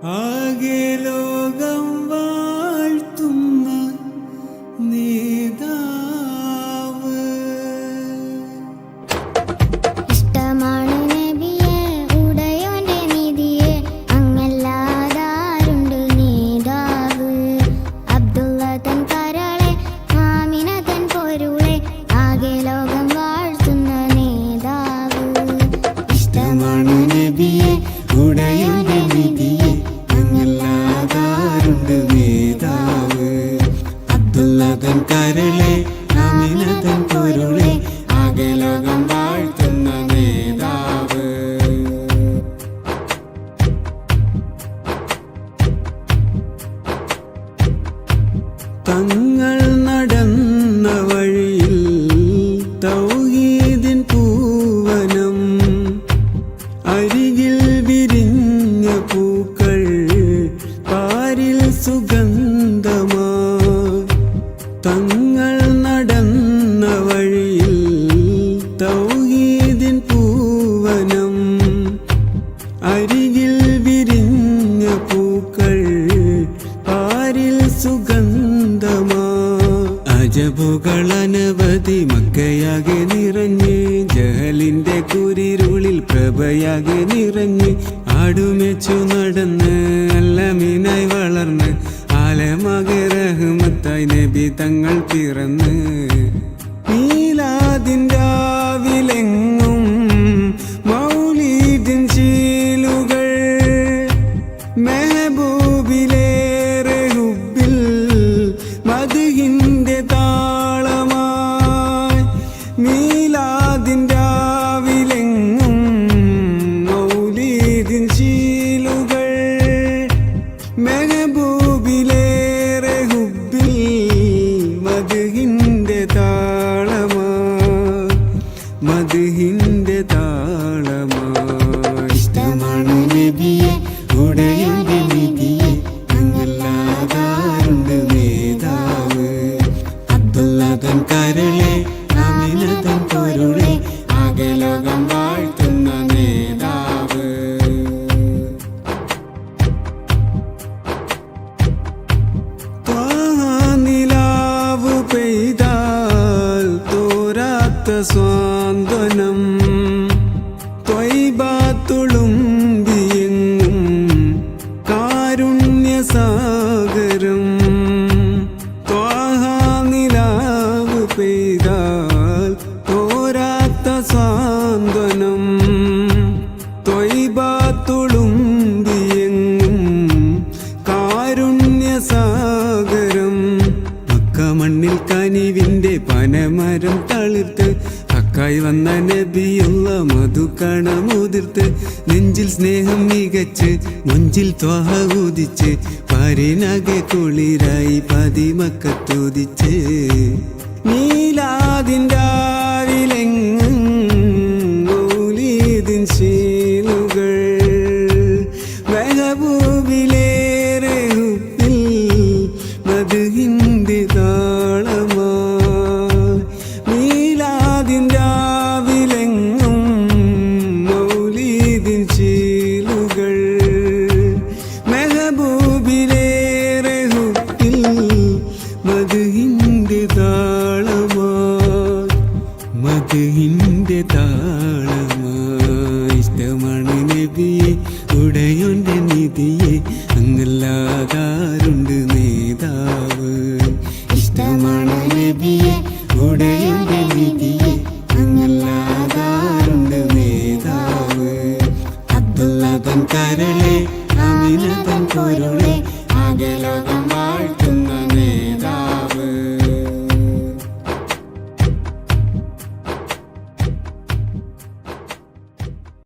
ആകെ ലോകം വാഴ്ത്തുന്ന നേതാവ്. ഇഷ്ടമാണ് നബിയെ ഉടയോന്റെ നിധിയെ, അങ്ങല്ലാതാരുണ്ട് നേതാവ്. അബ്ദുള്ള തൻ കരളെ ആമിന തൻ പൊരുളെ, ആകെ ലോകം വാഴ്ത്തുന്ന നേതാവ്. ഇഷ്ടമാണ് നബിയെ ഉടയോന്റെ നിധിയെ, അങ്ങല്ലാതാരുണ്ട് നേതാവ്. അബ്ദുള്ള തൻ കരളെ ആമിന തൻ പൊരുളെ, ആകെ ലോകം വാഴ്ത്തുന്ന നേതാവ്. തങ്ങൾ നടന്ന വഴിയിൽ തൗഹീദിൻ പൂവനം, അരികിൽ വിരിഞ്ഞ പൂക്കൾ പാരിൽ സുഗന്ധമായി. തങ്ങൾ നടന്ന വഴിയിൽ തൗഹീദിൻ പൂവനം, അരികിൽ വിരിഞ്ഞ പൂക്കൾ പാരിൽ സുഗന്ധമാ. അജബുകൾ അനവധി മക്കയാകെ നിറഞ്ഞ്, ജഹലിന്റെ കുരിരുളിൽ പ്രഭയാകെ നിറഞ്ഞ്, ആടുമെച്ചു നടന്ന് അല്ലമീനായി വളർന്ന്, ആലമാകെ റഹ്മത്തായി നബി തങ്ങൾ പിറന്ന്. മീലാദിൻ രാവിലെങ്ങും മൗലീദിൻ ശീലുകൾ, മെഹബൂബിലേറെ ഹുബ്ബിൽ മദ്ഹിന്റെ താളമായി. മീലാദിൻ രാവിലെങ്ങും മൗലീദിൻ ശീലുകൾ, മെഹബൂബിലേറെ ഹുബ്ബിൽ മദ്ഹിന്റെ താളമായി, മദ്ഹിന്റെ താളമായി. ഇഷ്ടമാണ് നബിയെ ഉടയോന്റെ നിധിയെ, അങ്ങല്ലാതാരുണ്ട് നേതാവ്. അബ്ദുള്ള തൻ കരളെ ആമിന തൻ പൊരുളെ, ആകെ ലോകം വാഴ്ത്തുന്ന നേതാവ്. നിലാവ് പെയ്താൽ തോരാത്ത സ്വാന്തനം, ത്വയ്ബത്തുളുമ്പിയെങ്ങും കാരുണ്യസാഗരം. നിലാവ് പെയ്താൽ തോരാത്ത സ്വാന്തനം, ത്വയ്ബത്തുളുമ്പിയെങ്ങും കാരുണ്യസാഗരം. മണ്ണിൽ കനിവിന്റെ പനമരം തളിർത്ത്, ഹക്കായി വന്ന നബിയുള്ള മധുകണമുതിർത്ത്, നെഞ്ചിൽ സ്നേഹം മികച്ച് മുഞ്ചിൽ ത്വഹ ഉദിച്ച്, പാരിനകെ കുളിരായി പതിമക്കത്തുദിച്ച്. മീലാദിൻ രാവിലെങ്ങും മൗലീദിൻ ശീലുകൾ, മെഹബൂബിലേറെ ഹുബ്ബിൽ മദ്ഹിന്റെ താളമായി. മീലാദിൻ രാവിലെങ്ങും മൗലീദിൻ ശീലുകൾ, മെഹബൂബിലേറെ ഹുബ്ബിൽ മദ്ഹിന്റെ താളമായി, മദ്ഹിന്റെ താളമായി. ഇഷ്ടമാണ് നബിയെ ഉടയോന്റെ നിധിയെ, അങ്ങല്ലാതാരുണ്ട് നേതാവ്. ഇഷ്ടമാണ് നബിയെ ഉടയോന്റെ നിധിയെ, അങ്ങല്ലാതാരുണ്ട് നേതാവ്. അബ്ദുള്ള തൻ കരളെ ആമിന തൻ പൊരുളെ,